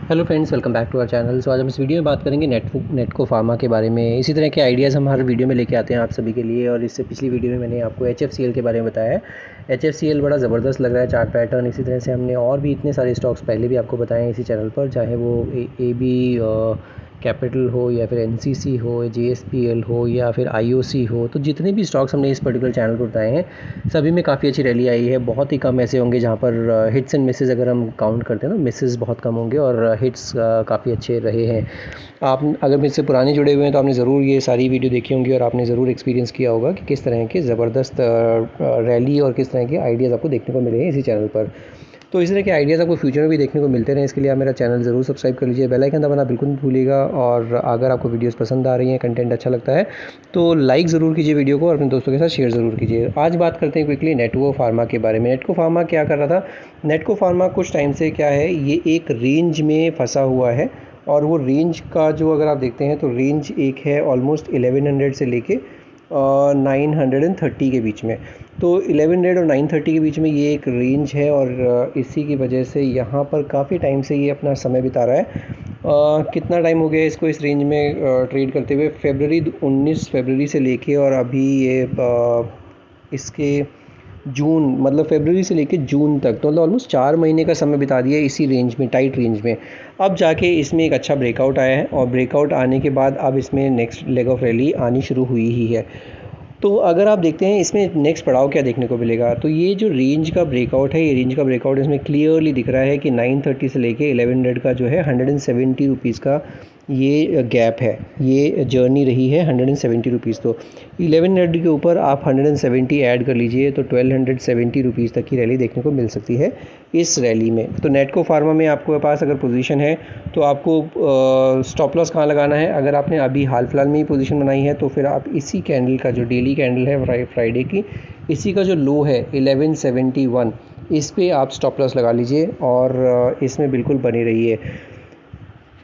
Hello friends, welcome back to our channel. आज हम इस वीडियो में बात करेंगे नेटको फार्मा के बारे में। इसी तरह के आइडियाज़ हम हर वीडियो में लेके आते हैं आप सभी के लिए। और इससे पिछली वीडियो में मैंने आपको HFCL के बारे में बताया है। HFCL बड़ा ज़बरदस्त लग रहा है चार्ट पैटर्न। इसी तरह से हमने और भी इतने सारे स्टॉक्स पहले भी आपको बताए हैं इसी चैनल पर, चाहे वो AB कैपिटल हो या फिर NCC हो, JSPL हो या फिर IOC हो। तो जितने भी स्टॉक्स हमने इस पर्टिकुलर चैनल पर बताए हैं सभी में काफ़ी अच्छी रैली आई है। बहुत ही कम ऐसे होंगे जहाँ पर हिट्स एंड मिसेस अगर हम काउंट करते हैं तो मिसेस बहुत कम होंगे और हिट्स काफ़ी अच्छे रहे हैं। आप अगर मुझसे पुराने जुड़े हुए हैं तो आपने ज़रूर ये सारी वीडियो देखी होंगी और आपने ज़रूर एक्सपीरियंस किया होगा कि किस तरह के ज़बरदस्त रैली और किस तरह के आइडियाज़ आपको देखने को मिले हैं इसी चैनल पर। तो इस तरह के आइडियाज़ आपको फ्यूचर में भी देखने को मिलते रहें, इसके लिए आप मेरा चैनल ज़रूर सब्सक्राइब कर लीजिए, बेल आइकन दबाना बिल्कुल मत भूलिएगा। और अगर आपको वीडियोस पसंद आ रही हैं, कंटेंट अच्छा लगता है तो लाइक ज़रूर कीजिए वीडियो को और अपने दोस्तों के साथ शेयर ज़रूर कीजिए। आज बात करते हैं क्विकली नेटको फार्मा के बारे में। नेटको फार्मा क्या कर रहा था? नेटको फार्मा कुछ टाइम से क्या है, ये एक रेंज में फंसा हुआ है। और वो रेंज का जो अगर आप देखते हैं तो रेंज एक है ऑलमोस्ट 1100 से लेके 930 के बीच में। तो 1100 और 930 के बीच में ये एक रेंज है और इसी की वजह से यहाँ पर काफ़ी टाइम से ये अपना समय बिता रहा है। कितना टाइम हो गया इसको इस रेंज में ट्रेड करते हुए? 19 फरवरी से लेके और अभी ये इसके जून, मतलब फरवरी से लेके जून तक, तो मतलब ऑलमोस्ट 4 महीने का समय बिता दिया इसी रेंज में, टाइट रेंज में। अब जाके इसमें एक अच्छा ब्रेकआउट आया है और ब्रेकआउट आने के बाद अब इसमें नेक्स्ट लेग ऑफ रैली आनी शुरू हुई ही है। तो अगर आप देखते हैं इसमें नेक्स्ट पड़ाव क्या देखने को मिलेगा, तो ये जो रेंज का ब्रेकआउट है, ये रेंज का ब्रेकआउट इसमें क्लियरली दिख रहा है कि 930 से लेके 1100 का जो है 170 रुपीज़ का ये गैप है, ये जर्नी रही है 170 रुपीज़। तो 1100 के ऊपर आप 170 ऐड कर लीजिए तो 1270 रुपीज़ तक की रैली देखने को मिल सकती है इस रैली में। तो नेटको फार्मा में आपके पास अगर पोजीशन है तो आपको स्टॉप लॉस कहाँ लगाना है? अगर आपने अभी हाल फिलहाल में ही पोजीशन बनाई है तो फिर आप इसी कैंडल का, जो डेली कैंडल है फ्राइडे की, इसी का जो लो है 1171, इस पे आप स्टॉप लॉस लगा लीजिए और इसमें बिल्कुल बने रहिए।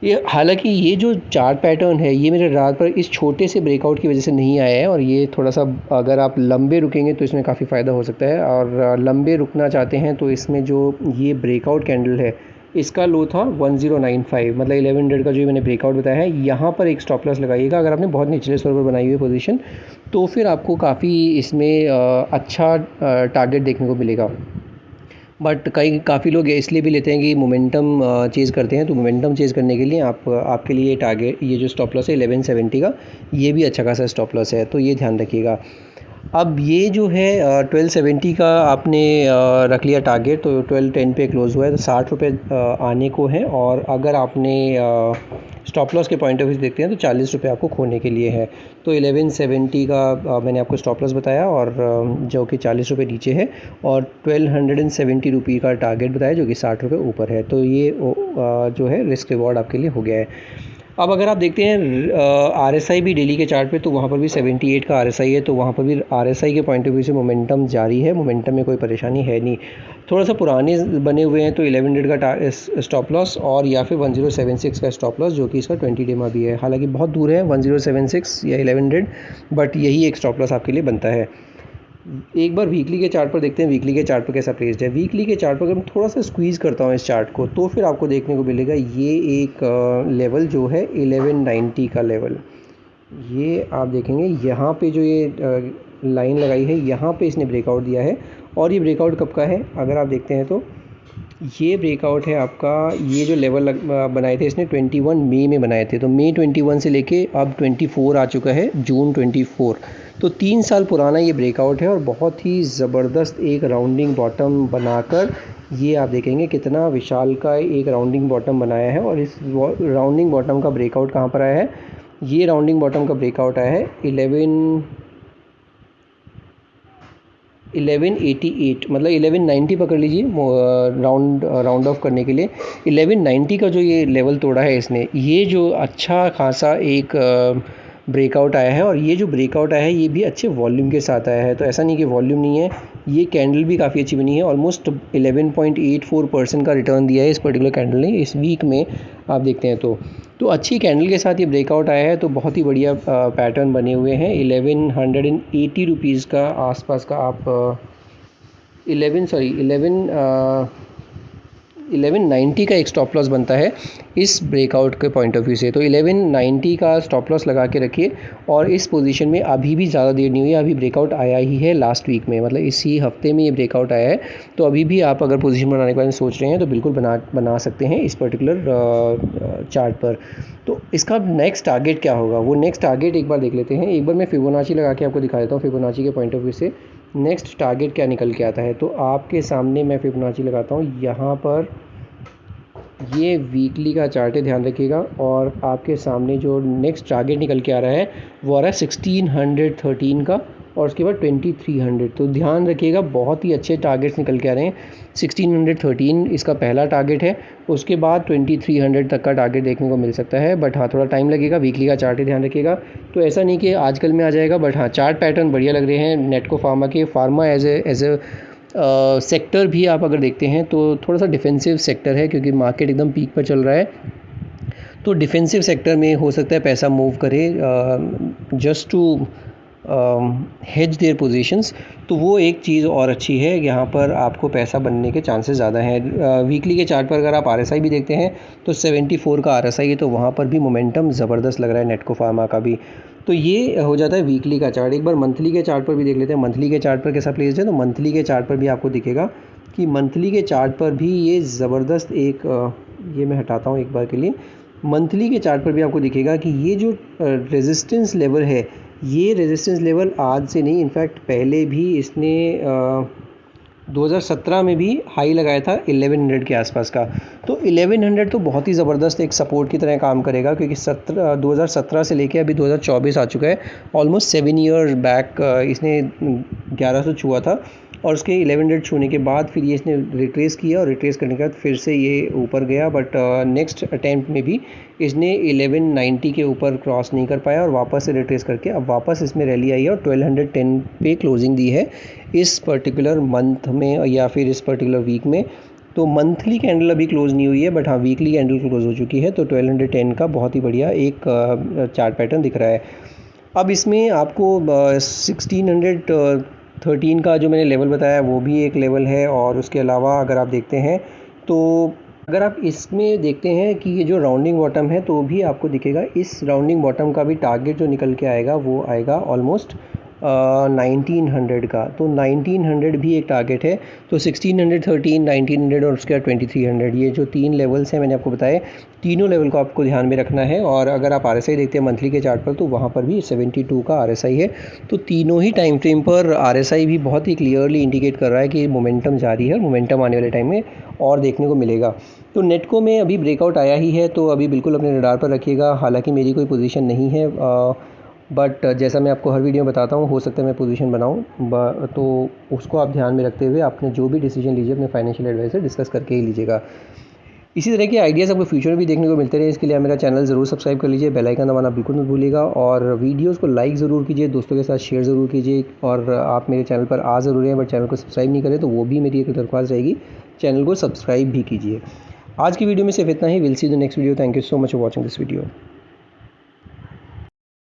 ये हालांकि ये जो चार्ट पैटर्न है ये मेरे रात पर इस छोटे से ब्रेकआउट की वजह से नहीं आया है और ये थोड़ा सा, अगर आप लंबे रुकेंगे तो इसमें काफ़ी फ़ायदा हो सकता है। और लंबे रुकना चाहते हैं तो इसमें जो ये ब्रेकआउट कैंडल है इसका लो था 1095, मतलब 1100 का जो मैंने ब्रेकआउट बताया है, यहाँ पर एक स्टॉप लॉस लगाइएगा। अगर आपने बहुत निचले स्तर पर बनाई हुई पोजीशन तो फिर आपको काफ़ी इसमें अच्छा टारगेट देखने को मिलेगा। बट काफ़ी लोग इसलिए भी लेते हैं कि मोमेंटम चेज़ करते हैं, तो मोमेंटम चेज़ करने के लिए आपके लिए टारगेट, ये जो स्टॉप लॉस है 1170 का, ये भी अच्छा खासा स्टॉप लॉस है, तो ये ध्यान रखिएगा। अब ये जो है 1270 का आपने रख लिया टारगेट, तो 1210 पे क्लोज़ हुआ है, तो 60 रुपये आने को है। और अगर आपने स्टॉप लॉस के पॉइंट ऑफ व्यू से देखते हैं तो 40 रुपये आपको खोने के लिए है। तो 1170 का मैंने आपको स्टॉप लॉस बताया और जो कि 40 रुपये नीचे है, और 1270 रुपये का टारगेट बताया जो कि 60 रुपये ऊपर है। तो ये जो है रिस्क रिवॉर्ड आपके लिए हो गया है। अब अगर आप देखते हैं RSI भी डेली के चार्ट पे, तो वहाँ पर भी 78 का RSI है, तो वहाँ पर भी RSI के पॉइंट ऑफ व्यू से मोमेंटम जारी है, मोमेंटम में कोई परेशानी है नहीं। थोड़ा सा पुराने बने हुए हैं तो 1100 का स्टॉप लॉस और या फिर 1076 का स्टॉप लॉस, जो कि इसका 20 डे में भी है। हालांकि बहुत दूर है 1076 या 1100, बट यही एक स्टॉप लॉस आपके लिए बनता है। एक बार वीकली के चार्ट पर देखते हैं, वीकली के चार्ट पर कैसा प्लेस्ड है। वीकली के चार्ट पर अगर मैं थोड़ा सा स्क्वीज़ करता हूँ इस चार्ट को, तो फिर आपको देखने को मिलेगा ये एक लेवल जो है 1190 का लेवल, ये आप देखेंगे यहाँ पे जो ये लाइन लगाई है, यहाँ पे इसने ब्रेकआउट दिया है। और ये ब्रेकआउट कब का है अगर आप देखते हैं तो ये ब्रेकआउट है आपका, ये जो लेवल बनाए थे इसने 21 मई में बनाए थे, तो मई 21 से लेके अब 24 आ चुका है, जून 24। तो 3 साल पुराना ये ब्रेकआउट है और बहुत ही ज़बरदस्त एक राउंडिंग बॉटम बनाकर ये आप देखेंगे कितना विशाल का एक राउंडिंग बॉटम बनाया है। और इस राउंडिंग बॉटम का ब्रेकआउट कहाँ पर आया है? ये राउंडिंग बॉटम का ब्रेकआउट आया है 1188, मतलब 1190 पकड़ लीजिए राउंड ऑफ करने के लिए। 1190 का जो ये लेवल तोड़ा है इसने, ये जो अच्छा खासा एक ब्रेकआउट आया है, और ये जो ब्रेकआउट आया है ये भी अच्छे वॉल्यूम के साथ आया है। तो ऐसा नहीं कि वॉल्यूम नहीं है, ये कैंडल भी काफ़ी अच्छी बनी है। ऑलमोस्ट 11.84% का रिटर्न दिया है इस पर्टिकुलर कैंडल ने इस वीक में, आप देखते हैं तो अच्छी कैंडल के साथ ये ब्रेकआउट आया है। तो बहुत ही बढ़िया पैटर्न बने हुए हैं। 1180 रुपीज़ का आसपास का आप 11 1190 का एक स्टॉप लॉस बनता है इस ब्रेकआउट के पॉइंट ऑफ व्यू से। तो 1190 का स्टॉप लॉस लगा के रखिए। और इस पोजीशन में अभी भी ज़्यादा देर नहीं हुई है, अभी ब्रेकआउट आया ही है लास्ट वीक में, मतलब इसी हफ्ते में ये ब्रेकआउट आया है। तो अभी भी आप अगर पोजीशन बनाने के बारे में सोच रहे हैं तो बिल्कुल बना सकते हैं इस पर्टिकुलर चार्ट पर। तो इसका नेक्स्ट टारगेट क्या होगा, वो नेक्स्ट टारगेट एक बार देख लेते हैं। एक बार मैं फिबोनाची लगा के आपको दिखा देता हूँ फिबोनाची के पॉइंट ऑफ व्यू से नेक्स्ट टारगेट क्या निकल के आता है। तो आपके सामने मैं फिबोनाची लगाता हूँ, यहाँ पर ये वीकली का चार्ट है, ध्यान रखिएगा। और आपके सामने जो नेक्स्ट टारगेट निकल के आ रहा है वो आ रहा है 1613 का, और उसके बाद 2300। तो ध्यान रखिएगा, बहुत ही अच्छे टारगेट्स निकल के आ रहे हैं। 1613 इसका पहला टारगेट है, उसके बाद 2300 तक का टारगेट देखने को मिल सकता है। बट हाँ, थोड़ा टाइम लगेगा, वीकली का चार्ट है, ध्यान रखिएगा। तो ऐसा नहीं कि आजकल में आ जाएगा, बट हाँ चार्ट पैटर्न बढ़िया लग रहे हैं नेटको फार्मा के। फार्मा एज ए सेक्टर भी आप अगर देखते हैं तो थोड़ा सा डिफेंसिव सेक्टर है, क्योंकि मार्केट एकदम पीक पर चल रहा है। तो डिफेंसिव सेक्टर में हो सकता है पैसा मूव करे just to hedge their positions. तो वो एक चीज़ और अच्छी है, यहाँ पर आपको पैसा बनने के चांसेस ज़्यादा हैं। वीकली के चार्ट पर अगर आप RSI भी देखते हैं तो 74 का RSI है, तो वहाँ पर भी मोमेंटम ज़बरदस्त लग रहा है नेटको फार्मा का भी। तो ये हो जाता है वीकली का चार्ट। एक बार मंथली के चार्ट पर भी देख लेते हैं, मंथली के चार्ट पर कैसा प्लेस है। तो मंथली के चार्ट पर भी आपको दिखेगा कि मंथली के चार्ट पर भी ये ज़बरदस्त एक ये मैं हटाता हूँ एक बार के लिए। मंथली के चार्ट पर भी आपको दिखेगा कि ये जो रेजिस्टेंस लेवल है, ये रेजिस्टेंस लेवल आज से नहीं, इनफैक्ट पहले भी इसने 2017 में भी हाई लगाया था 1100 के आसपास का। तो 1100 तो बहुत ही ज़बरदस्त एक सपोर्ट की तरह काम करेगा, क्योंकि 2017 से लेके अभी 2024 आ चुका है। ऑलमोस्ट 7 ईयर बैक इसने 1100 छुआ था, और उसके 1100 छूने के बाद फिर ये इसने रिट्रेस किया, और रिट्रेस करने के बाद फिर से ये ऊपर गया। बट नेक्स्ट अटैम्प्ट में भी इसने 1190 के ऊपर क्रॉस नहीं कर पाया, और वापस से रिट्रेस करके अब वापस इसमें रैली आई है, और 1210 पे क्लोजिंग दी है इस पर्टिकुलर मंथ में या फिर इस पर्टिकुलर वीक में। तो मंथली कैंडल अभी क्लोज नहीं हुई है, बट हाँ वीकली कैंडल क्लोज हो चुकी है। तो 1210 का बहुत ही बढ़िया एक चार्ट पैटर्न दिख रहा है। अब इसमें आपको 1613 का जो मैंने लेवल बताया वो भी एक लेवल है, और उसके अलावा अगर आप देखते हैं तो अगर आप इसमें देखते हैं कि ये जो राउंडिंग बॉटम है, तो भी आपको दिखेगा इस राउंडिंग बॉटम का भी टारगेट जो निकल के आएगा वो आएगा ऑलमोस्ट 1900 का। तो 1900 भी एक टारगेट है। तो 1613, 1900 और उसके बाद 2300, ये जो 3 लेवल्स हैं मैंने आपको बताए, तीनों लेवल को आपको ध्यान में रखना है। और अगर आप RSI देखते हैं मंथली के चार्ट पर, तो वहाँ पर भी 72 का RSI है। तो तीनों ही टाइम फ्रेम पर RSI भी बहुत ही क्लियरली इंडिकेट कर रहा है कि मोमेंटम जारी है, मोमेंटम आने वाले टाइम में और देखने को मिलेगा। तो नेटको में अभी ब्रेकआउट आया ही है, तो अभी बिल्कुल अपने रडार पर रखिएगा। हालांकि मेरी कोई पोजीशन नहीं है, बट जैसा मैं आपको हर वीडियो में बताता हूँ, हो सकता है मैं पोजीशन बनाऊँ, तो उसको आप ध्यान में रखते हुए आपने जो भी डिसीजन लीजिए अपने फाइनेंशियल एडवाइजर डिस्कस करके ही लीजिएगा। इसी तरह के आइडियाज़ आपको फ्यूचर में भी देखने को मिलते रहे, इसके लिए आप मेरा चैनल ज़रूर सब्सक्राइब कर लीजिए, बेल आइकन दबाना बिल्कुल मत भूलिएगा, और वीडियोज़ को लाइक ज़रूर कीजिए, दोस्तों के साथ शेयर ज़रूर कीजिए। और आप मेरे चैनल पर आ ज़रूर हैं बट चैनल को सब्सक्राइब नहीं करें, तो वो भी मेरी एक दरख्वास्त रहेगी, चैनल को सब्सक्राइब भी कीजिए। आज की वीडियो में सिर्फ इतना ही। Will see the next video. Thank you so much for watching this video.